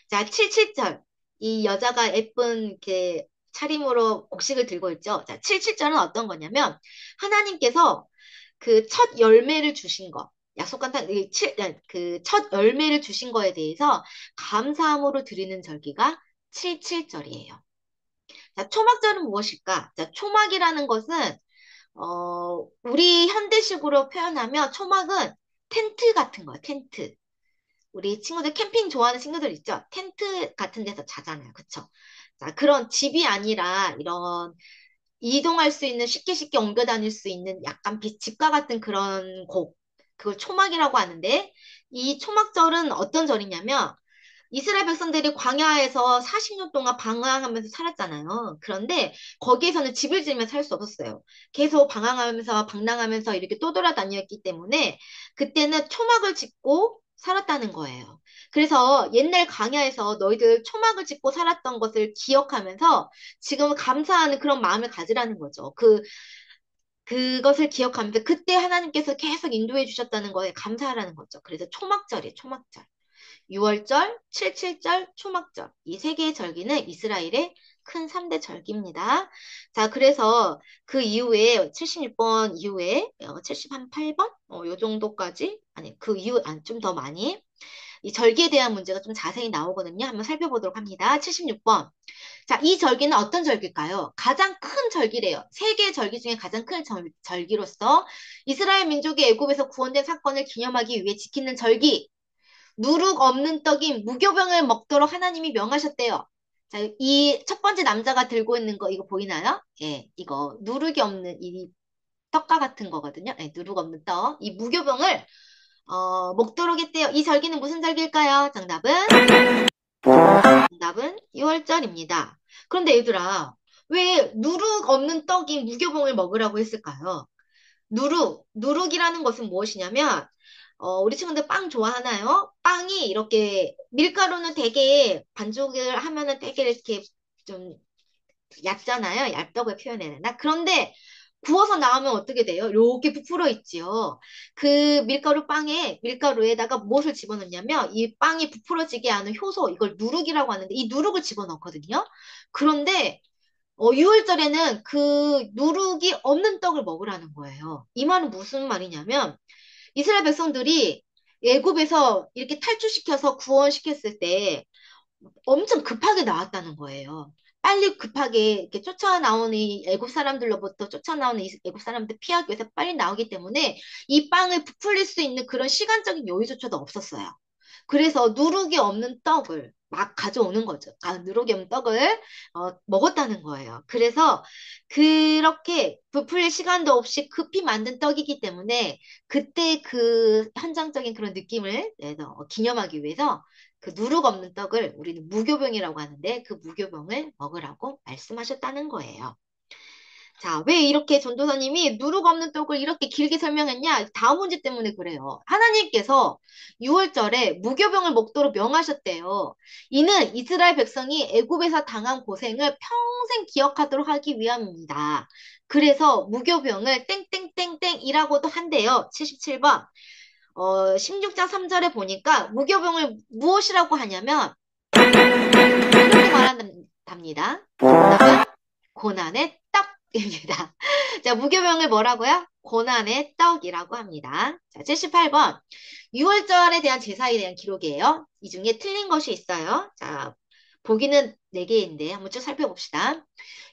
자, 77절. 이 여자가 예쁜 이렇게 차림으로 곡식을 들고 있죠. 자, 77절은 어떤 거냐면 하나님께서 그 첫 열매를 주신 거, 약속한 그첫 열매를 주신 거에 대해서 감사함으로 드리는 절기가 77절이에요. 자, 초막절은 무엇일까? 자, 초막이라는 것은 우리 현대식으로 표현하면 초막은 텐트 같은 거예요. 텐트. 우리 친구들 캠핑 좋아하는 친구들 있죠? 텐트 같은 데서 자잖아요. 그쵸? 자, 그런 집이 아니라 이런 이동할 수 있는 쉽게 쉽게 옮겨 다닐 수 있는 약간 집과 같은 그런 곳. 그걸 초막이라고 하는데 이 초막절은 어떤 절이냐면 이스라엘 백성들이 광야에서 40년 동안 방황하면서 살았잖아요. 그런데 거기에서는 집을 지으면 살 수 없었어요. 계속 방황하면서 방랑하면서 이렇게 떠돌아다녔기 때문에 그때는 초막을 짓고 살았다는 거예요. 그래서 옛날 광야에서 너희들 초막을 짓고 살았던 것을 기억하면서 지금 감사하는 그런 마음을 가지라는 거죠. 그것을 기억하면서 그때 하나님께서 계속 인도해 주셨다는 거에 감사하라는 거죠. 그래서 초막절이에요, 초막절. 6월절, 77절, 초막절. 이 세 개의 절기는 이스라엘의 큰 3대 절기입니다. 자, 그래서 그 이후에 76번 이후에 78번 요 정도까지 아니 그 이후 좀 더 많이 이 절기에 대한 문제가 좀 자세히 나오거든요. 한번 살펴보도록 합니다. 76번. 자, 이 절기는 어떤 절기일까요? 가장 큰 절기래요. 세계의 절기 중에 가장 큰 절기로서 이스라엘 민족이 애굽에서 구원된 사건을 기념하기 위해 지키는 절기. 누룩 없는 떡인 무교병을 먹도록 하나님이 명하셨대요. 자, 이 첫 번째 남자가 들고 있는 거 이거 보이나요? 예, 이거 누룩이 없는 이 떡과 같은 거거든요. 예, 누룩 없는 떡. 이 무교병을 먹도록 했대요. 이 절기는 무슨 절기일까요? 정답은 6월절입니다. 그런데 얘들아, 왜 누룩 없는 떡인 무교병을 먹으라고 했을까요? 누룩이라는 것은 무엇이냐면, 우리 친구들 빵 좋아하나요? 빵이 이렇게, 밀가루는 되게, 반죽을 하면은 되게 이렇게 좀 얇잖아요. 얇다고 표현해야 되나? 그런데 구워서 나오면 어떻게 돼요? 이렇게 부풀어 있지요. 그 밀가루에다가 무엇을 집어넣냐면, 이 빵이 부풀어지게 하는 효소, 이걸 누룩이라고 하는데, 이 누룩을 집어넣거든요. 그런데 6월절에는 그 누룩이 없는 떡을 먹으라는 거예요. 이 말은 무슨 말이냐면 이스라엘 백성들이 애굽에서 이렇게 탈출시켜서 구원시켰을 때 엄청 급하게 나왔다는 거예요. 빨리 급하게 이렇게 쫓아나오는 이 애굽 사람들로부터 쫓아나오는 이 애굽 사람들 피하기 위해서 빨리 나오기 때문에 이 빵을 부풀릴 수 있는 그런 시간적인 여유조차도 없었어요. 그래서 누룩이 없는 떡을 막 가져오는 거죠. 아, 누룩이 없는 떡을 먹었다는 거예요. 그래서 그렇게 부풀릴 시간도 없이 급히 만든 떡이기 때문에 그때 그 현장적인 그런 느낌을 기념하기 위해서 그 누룩 없는 떡을 우리는 무교병이라고 하는데 그 무교병을 먹으라고 말씀하셨다는 거예요. 자, 왜 이렇게 전도사님이 누룩 없는 떡을 이렇게 길게 설명했냐? 다음 문제 때문에 그래요. 하나님께서 6월절에 무교병을 먹도록 명하셨대요. 이는 이스라엘 백성이 애굽에서 당한 고생을 평생 기억하도록 하기 위함입니다. 그래서 무교병을 땡땡땡땡이라고도 한대요. 77번. 16장 3절에 보니까 무교병을 무엇이라고 하냐면 이렇게 말한답니다. 정답은 고난의 떡입니다. 자, 무교병을 뭐라고요? 고난의 떡이라고 합니다. 자, 78번. 6월절에 대한 제사에 대한 기록이에요. 이 중에 틀린 것이 있어요. 자, 보기는 4개인데 한번 쭉 살펴봅시다.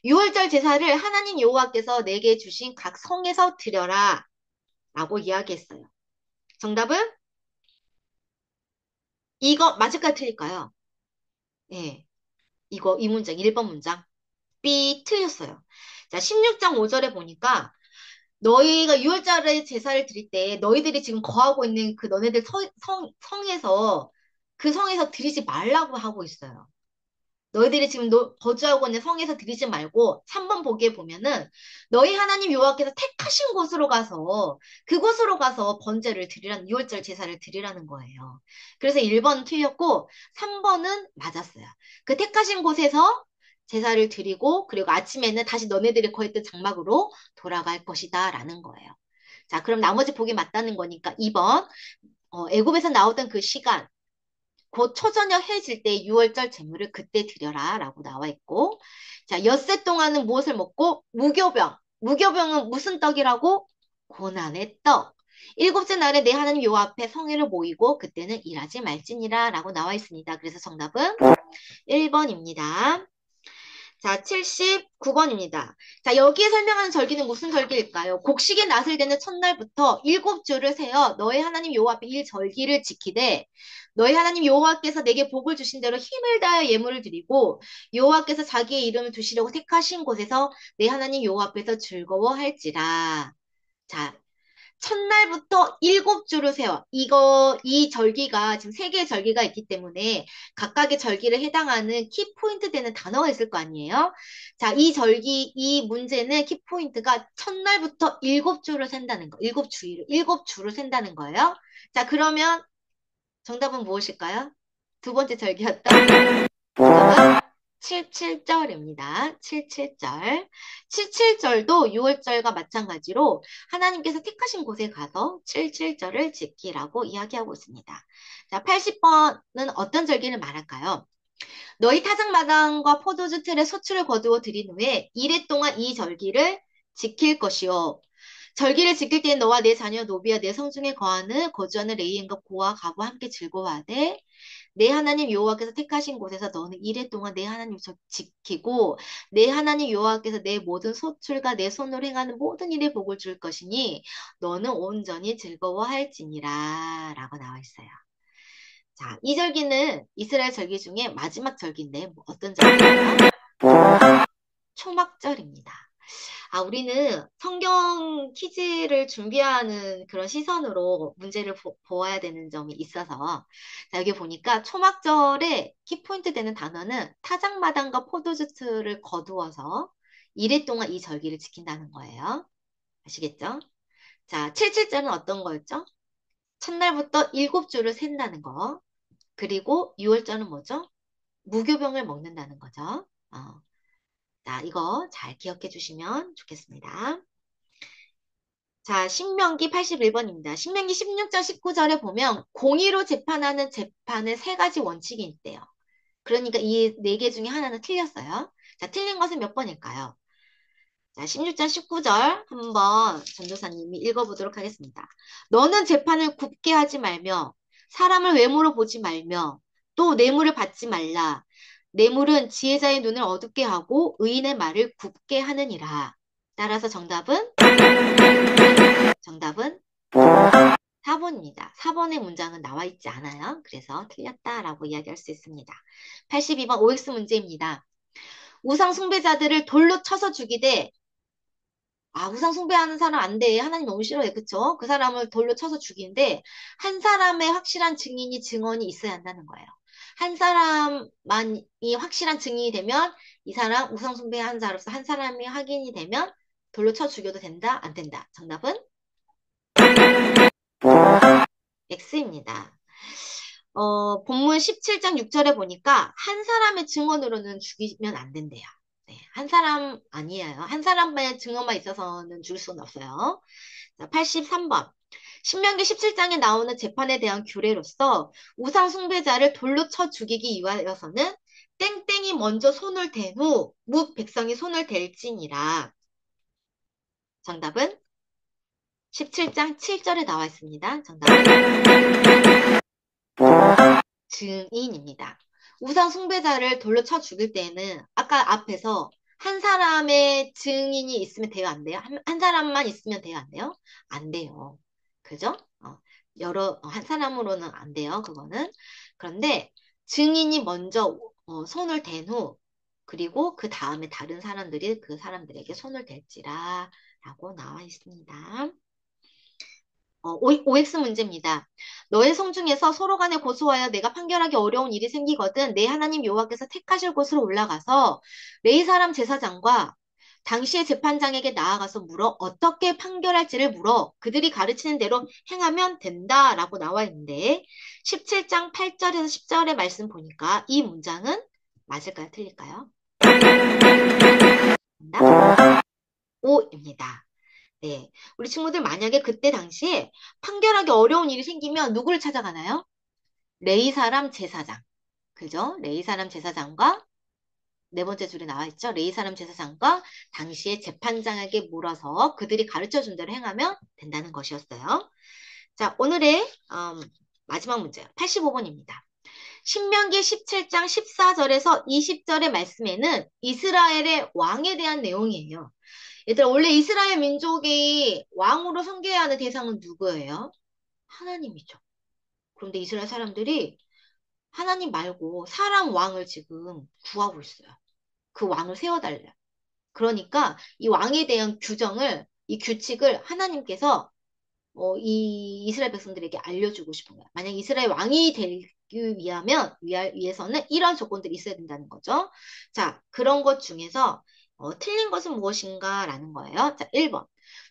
6월절 제사를 하나님 여호와께서 내게 주신 각 성에서 드려라 라고 이야기했어요. 정답은 이거 맞을까요? 틀릴까요? 예. 이 문장, 1번 문장. B 틀렸어요. 자, 16장 5절에 보니까 너희가 유월절에 제사를 드릴 때 너희들이 지금 거하고 있는 그 너네들 성에서 그 성에서 드리지 말라고 하고 있어요. 너희들이 지금 거주하고 있는 성에서 드리지 말고 3번 보기에 보면은 너희 하나님 여호와께서 택하신 곳으로 가서 그곳으로 가서 번제를 드리라는 유월절 제사를 드리라는 거예요. 그래서 1번 틀렸고 3번은 맞았어요. 그 택하신 곳에서 제사를 드리고 그리고 아침에는 다시 너네들이 거했던 장막으로 돌아갈 것이다 라는 거예요. 자, 그럼 나머지 보기 맞다는 거니까 2번 애굽에서 나오던 그 시간 곧 초저녁 해질 때 6월절 제물을 그때 드려라 라고 나와 있고 자 엿새 동안은 무엇을 먹고 무교병 무교병은 무슨 떡이라고? 고난의 떡 일곱째 날에 내 하나님 여호와 앞에 성회를 모이고 그때는 일하지 말지니라 라고 나와 있습니다. 그래서 정답은 1번입니다. 자, 79번입니다. 자, 여기에 설명하는 절기는 무슨 절기일까요? 곡식의 낫을 되는 첫날부터 7주를 세어 너희 하나님 여호와 앞에 이 절기를 지키되 너희 하나님 여호와께서 내게 복을 주신 대로 힘을 다하여 예물을 드리고 여호와께서 자기의 이름을 두시려고 택하신 곳에서 내 하나님 여호와 앞에서 즐거워할지라. 자, 첫날부터 7주를 세워. 이 절기가 지금 3개의 절기가 있기 때문에 각각의 절기를 해당하는 키포인트 되는 단어가 있을 거 아니에요? 자, 이 문제는 키포인트가 첫날부터 7주를 센다는 거. 7주를 센다는 거예요. 자, 그러면 정답은 무엇일까요? 두 번째 절기였던 정답은 77절입니다. 77절. 77절도 6월절과 마찬가지로 하나님께서 택하신 곳에 가서 77절을 지키라고 이야기하고 있습니다. 자, 80번은 어떤 절기를 말할까요? 너희 타작마당과 포도주 틀에 소출을 거두어 들인 후에 이래 동안 이 절기를 지킬 것이요. 절기를 지킬 때에 너와 내 자녀 노비와 내 성중에 거하는 거주하는 레위인과 고와 가부와 함께 즐거워하되 내 하나님 여호와께서 택하신 곳에서 너는 이래 동안 내 하나님 지키고 내 하나님 여호와께서 내 모든 소출과 내 손으로 행하는 모든 일에 복을 줄 것이니 너는 온전히 즐거워할지니라 라고 나와 있어요. 자, 이 절기는 이스라엘 절기 중에 마지막 절기인데 어떤 절기예요? 초막절입니다. 아, 우리는 성경 퀴즈를 준비하는 그런 시선으로 문제를 보아야 되는 점이 있어서 자, 여기 보니까 초막절에 키포인트 되는 단어는 타작마당과 포도주스를 거두어서 이래 동안 이 절기를 지킨다는 거예요. 아시겠죠? 자, 77절은 어떤 거였죠? 첫날부터 7주를 센다는 거. 그리고 6월절은 뭐죠? 무교병을 먹는다는 거죠. 자, 이거 잘 기억해 주시면 좋겠습니다. 자, 신명기 81번입니다. 신명기 16장 19절에 보면 공의로 재판하는 재판의 3가지 원칙이 있대요. 그러니까 이 4개 중에 하나는 틀렸어요. 자, 틀린 것은 몇 번일까요? 자, 16장 19절 한번 전도사님이 읽어보도록 하겠습니다. 너는 재판을 굽게 하지 말며 사람을 외모로 보지 말며 또 뇌물을 받지 말라. 뇌물은 지혜자의 눈을 어둡게 하고 의인의 말을 굽게 하느니라. 따라서 정답은 4번입니다. 4번의 문장은 나와 있지 않아요. 그래서 틀렸다라고 이야기할 수 있습니다. 82번 OX 문제입니다. 우상 숭배자들을 돌로 쳐서 죽이되 우상 숭배하는 사람 안 돼. 하나님 너무 싫어해. 그쵸? 그 사람을 돌로 쳐서 죽이는데 한 사람의 확실한 증언이 있어야 한다는 거예요. 한 사람만이 확실한 증인이 되면 이 사람 우상 숭배하는 자로서 한 사람이 확인이 되면 돌로 쳐 죽여도 된다? 안 된다? 정답은 X입니다. 본문 17장 6절에 보니까 한 사람의 증언으로는 죽이면 안 된대요. 네, 한 사람 아니에요. 한 사람의 증언만 있어서는 죽일 수는 없어요. 자, 83번. 신명기 17장에 나오는 재판에 대한 규례로서 우상 숭배자를 돌로 쳐 죽이기 위하여서는 땡땡이 먼저 손을 댄 후 뭇 백성이 손을 댈지니라. 정답은 17장 7절에 나와 있습니다. 정답은 증인입니다. 우상 숭배자를 돌로 쳐 죽일 때에는 아까 앞에서 한 사람의 증인이 있으면 돼요, 안 돼요? 한 사람만 있으면 돼요, 안 돼요? 안 돼요. 그죠? 한 사람으로는 안 돼요, 그거는. 그런데 증인이 먼저 손을 댄 후 그리고 그 다음에 다른 사람들이 그 사람들에게 손을 댈지라 라고 나와 있습니다. OX 문제입니다. 너의 성 중에서 서로 간에 고소하여 내가 판결하기 어려운 일이 생기거든 내 하나님 여호와께서 택하실 곳으로 올라가서 레위 사람 제사장과 당시의 재판장에게 나아가서 물어 어떻게 판결할지를 물어 그들이 가르치는 대로 행하면 된다라고 나와 있는데 17장 8절에서 10절의 말씀 보니까 이 문장은 맞을까요? 틀릴까요? 정답 O입니다. 네. 우리 친구들 만약에 그때 당시에 판결하기 어려운 일이 생기면 누구를 찾아가나요? 레위 사람 제사장. 그죠? 레위 사람 제사장과 네 번째 줄에 나와 있죠. 레위 사람 제사장과 당시의 재판장에게 물어서 그들이 가르쳐 준 대로 행하면 된다는 것이었어요. 자, 오늘의 마지막 문제요. 85번입니다. 신명기 17장 14절에서 20절의 말씀에는 이스라엘의 왕에 대한 내용이에요. 얘들아, 원래 이스라엘 민족이 왕으로 섬겨야 하는 대상은 누구예요? 하나님이죠. 그런데 이스라엘 사람들이 하나님 말고 사람 왕을 지금 구하고 있어요. 그 왕을 세워달래. 그러니까 이 왕에 대한 규정을, 이 규칙을 하나님께서 이 이스라엘 백성들에게 알려주고 싶은 거야. 만약 이스라엘 왕이 되기 위해서는 이런 조건들이 있어야 된다는 거죠. 자, 그런 것 중에서 틀린 것은 무엇인가라는 거예요. 자, 1번.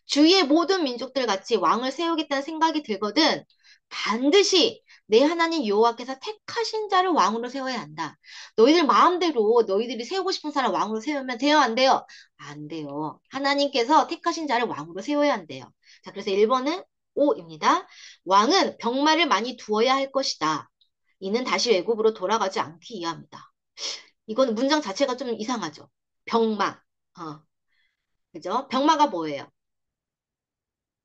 주위의 모든 민족들 같이 왕을 세우겠다는 생각이 들거든 반드시 내 하나님 여호와께서 택하신 자를 왕으로 세워야 한다. 너희들 마음대로 너희들이 세우고 싶은 사람 왕으로 세우면 돼요, 안 돼요? 안 돼요. 하나님께서 택하신 자를 왕으로 세워야 한대요. 자, 그래서 1번은 O입니다. 왕은 병마를 많이 두어야 할 것이다. 이는 다시 외국으로 돌아가지 않기 위함이다. 이건 문장 자체가 좀 이상하죠. 병마. 그죠? 병마가 뭐예요?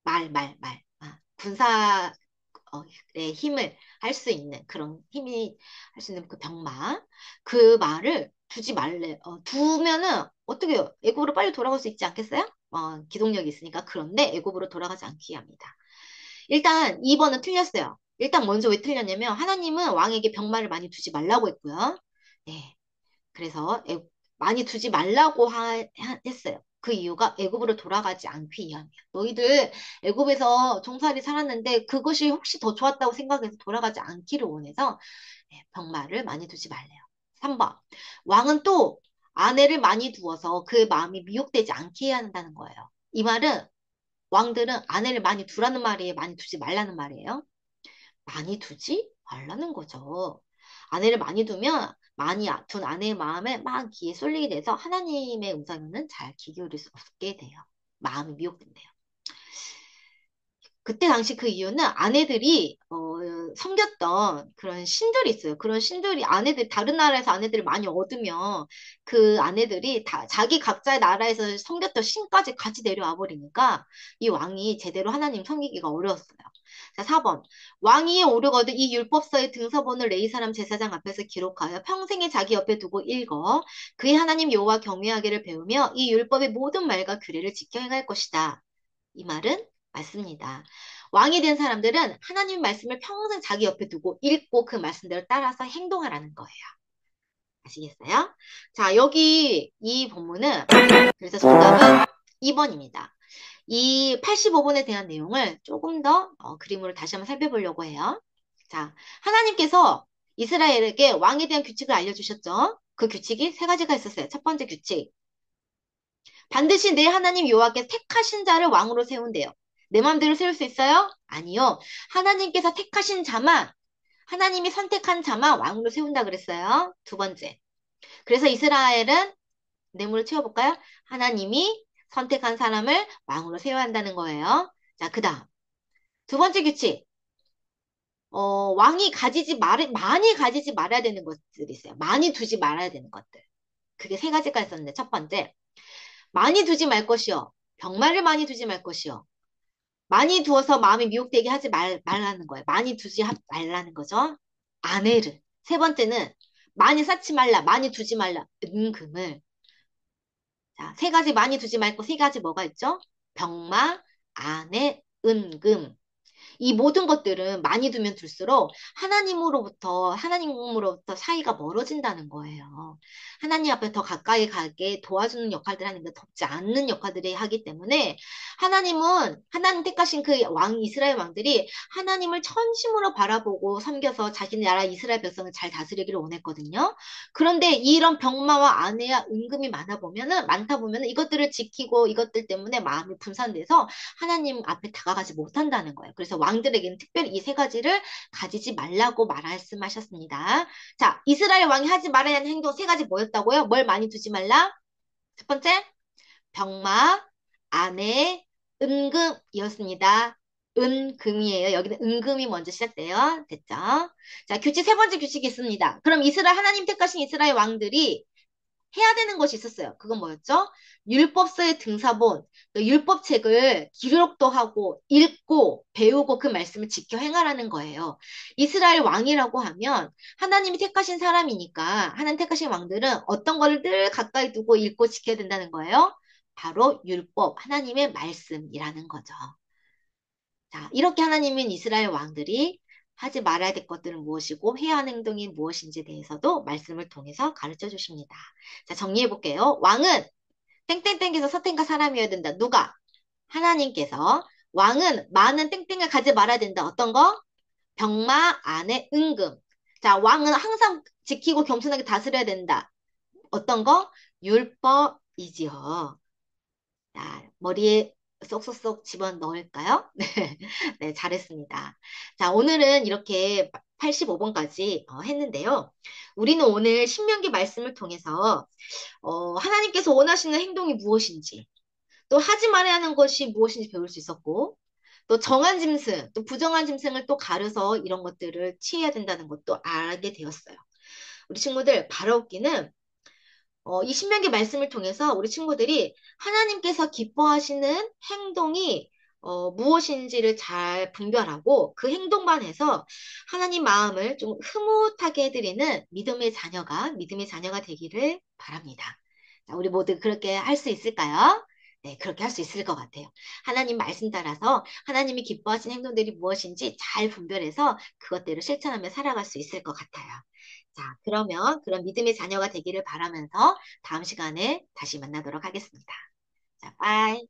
말. 군사, 의 힘을 할 수 있는 그런 힘이 할 수 있는 그 병마. 그 말을 두지 말래. 두면은 어떻게 해요? 애굽으로 빨리 돌아갈 수 있지 않겠어요? 기동력이 있으니까. 그런데 애굽으로 돌아가지 않기 합니다. 일단 2번은 틀렸어요. 일단 먼저 왜 틀렸냐면 하나님은 왕에게 병마를 많이 두지 말라고 했고요. 네. 그래서 많이 두지 말라고 했어요. 그 이유가 애굽으로 돌아가지 않기 위함이야. 너희들 애굽에서 종살이 살았는데 그것이 혹시 더 좋았다고 생각해서 돌아가지 않기를 원해서 병마를 많이 두지 말래요. 3번. 왕은 또 아내를 많이 두어서 그의 마음이 미혹되지 않게 해야 한다는 거예요. 이 말은 왕들은 아내를 많이 두라는 말이에요? 많이 두지 말라는 말이에요? 많이 두지 말라는 거죠. 아내를 많이 두면 많이 둔 아내의 마음에 막 기에 쏠리게 돼서 하나님의 음성에는 잘 귀 기울일 수 없게 돼요. 마음이 미혹된대요. 그때 당시 그 이유는 아내들이 섬겼던 그런 신들이 있어요. 그런 신들이 아내들 다른 나라에서 아내들을 많이 얻으면 그 아내들이 다 자기 각자의 나라에서 섬겼던 신까지 같이 내려와 버리니까 이 왕이 제대로 하나님 섬기기가 어려웠어요. 자, 4번. 왕위에 오르거든 이 율법서의 등서본을 레위 사람 제사장 앞에서 기록하여 평생에 자기 옆에 두고 읽어 그의 하나님 여호와 경외하기를 배우며 이 율법의 모든 말과 규례를 지켜 행할 것이다. 이 말은 맞습니다. 왕이 된 사람들은 하나님 말씀을 평생 자기 옆에 두고 읽고 그 말씀대로 따라서 행동하라는 거예요. 아시겠어요? 자, 여기 이 본문은 그래서 정답은 2번입니다. 이 85번에 대한 내용을 조금 더 그림으로 다시 한번 살펴보려고 해요. 자, 하나님께서 이스라엘에게 왕에 대한 규칙을 알려주셨죠? 그 규칙이 세 가지가 있었어요. 첫 번째 규칙. 반드시 내 하나님 여호와께서 택하신 자를 왕으로 세운대요. 내 마음대로 세울 수 있어요? 아니요. 하나님께서 택하신 자만, 하나님이 선택한 자만 왕으로 세운다 그랬어요. 두 번째. 그래서 이스라엘은 뇌물을 채워볼까요? 하나님이 선택한 사람을 왕으로 세워야 한다는 거예요. 자, 그 다음. 두 번째 규칙. 왕이 많이 가지지 말아야 되는 것들이 있어요. 많이 두지 말아야 되는 것들. 그게 세 가지가 있었는데, 첫 번째. 많이 두지 말 것이요. 병마를 많이 두지 말 것이요. 많이 두어서 마음이 미혹되게 하지 말라는 거예요. 많이 두지 말라는 거죠. 아내를. 세 번째는 많이 쌓지 말라, 많이 두지 말라, 은금을. 자, 세 가지 많이 두지 말고 세 가지 뭐가 있죠? 병마, 아내, 은금. 이 모든 것들은 많이 두면 둘수록 하나님으로부터 사이가 멀어진다는 거예요. 하나님 앞에 더 가까이 가게 도와주는 역할들 하는데 돕지 않는 역할들을 하기 때문에 하나님 택하신 그 이스라엘 왕들이 하나님을 천심으로 바라보고 섬겨서 자신의 나라 이스라엘 백성을 잘 다스리기를 원했거든요. 그런데 이런 병마와 아내와 은금이 많다 보면은 이것들을 지키고 이것들 때문에 마음이 분산돼서 하나님 앞에 다가가지 못한다는 거예요. 그래서 왕들에게는 특별히 이 세 가지를 가지지 말라고 말씀하셨습니다. 자, 이스라엘 왕이 하지 말아야 하는 행동 세 가지 뭐였다고요? 뭘 많이 두지 말라? 첫 번째, 병마, 아내, 은금이었습니다. 은금이에요. 여기는 은금이 먼저 시작돼요. 됐죠? 자, 세 번째 규칙이 있습니다. 그럼 하나님 택하신 이스라엘 왕들이 해야 되는 것이 있었어요. 그건 뭐였죠? 율법서의 등사본, 그 율법책을 기록도 하고 읽고 배우고 그 말씀을 지켜 행하라는 거예요. 이스라엘 왕이라고 하면 하나님이 택하신 사람이니까 하나님 택하신 왕들은 어떤 거를 늘 가까이 두고 읽고 지켜야 된다는 거예요. 바로 율법, 하나님의 말씀이라는 거죠. 자, 이렇게 하나님은 이스라엘 왕들이 하지 말아야 될 것들은 무엇이고 해야 하는 행동이 무엇인지에 대해서도 말씀을 통해서 가르쳐 주십니다. 자, 정리해 볼게요. 왕은 땡땡땡에서 서땡가 사람이어야 된다. 누가? 하나님께서. 왕은 많은 땡땡을 가지 말아야 된다. 어떤 거? 병마, 아내, 은금. 자, 왕은 항상 지키고 겸손하게 다스려야 된다. 어떤 거? 율법이지요. 자, 머리에 쏙쏙쏙 집어 넣을까요? 네, 네, 잘했습니다. 자, 오늘은 이렇게 85번까지 했는데요. 우리는 오늘 신명기 말씀을 통해서 하나님께서 원하시는 행동이 무엇인지, 또 하지 말아야 하는 것이 무엇인지 배울 수 있었고, 또 정한 짐승, 또 부정한 짐승을 또 가려서 이런 것들을 취해야 된다는 것도 알게 되었어요. 우리 친구들, 바라옵기는 이 신명기 말씀을 통해서 우리 친구들이 하나님께서 기뻐하시는 행동이 무엇인지를 잘 분별하고 그 행동만 해서 하나님 마음을 좀 흐뭇하게 해드리는 믿음의 자녀가 되기를 바랍니다. 자, 우리 모두 그렇게 할 수 있을까요? 네, 그렇게 할 수 있을 것 같아요. 하나님 말씀 따라서 하나님이 기뻐하시는 행동들이 무엇인지 잘 분별해서 그것들을 실천하며 살아갈 수 있을 것 같아요. 자, 그러면 그런 믿음의 자녀가 되기를 바라면서 다음 시간에 다시 만나도록 하겠습니다. 자, 빠이.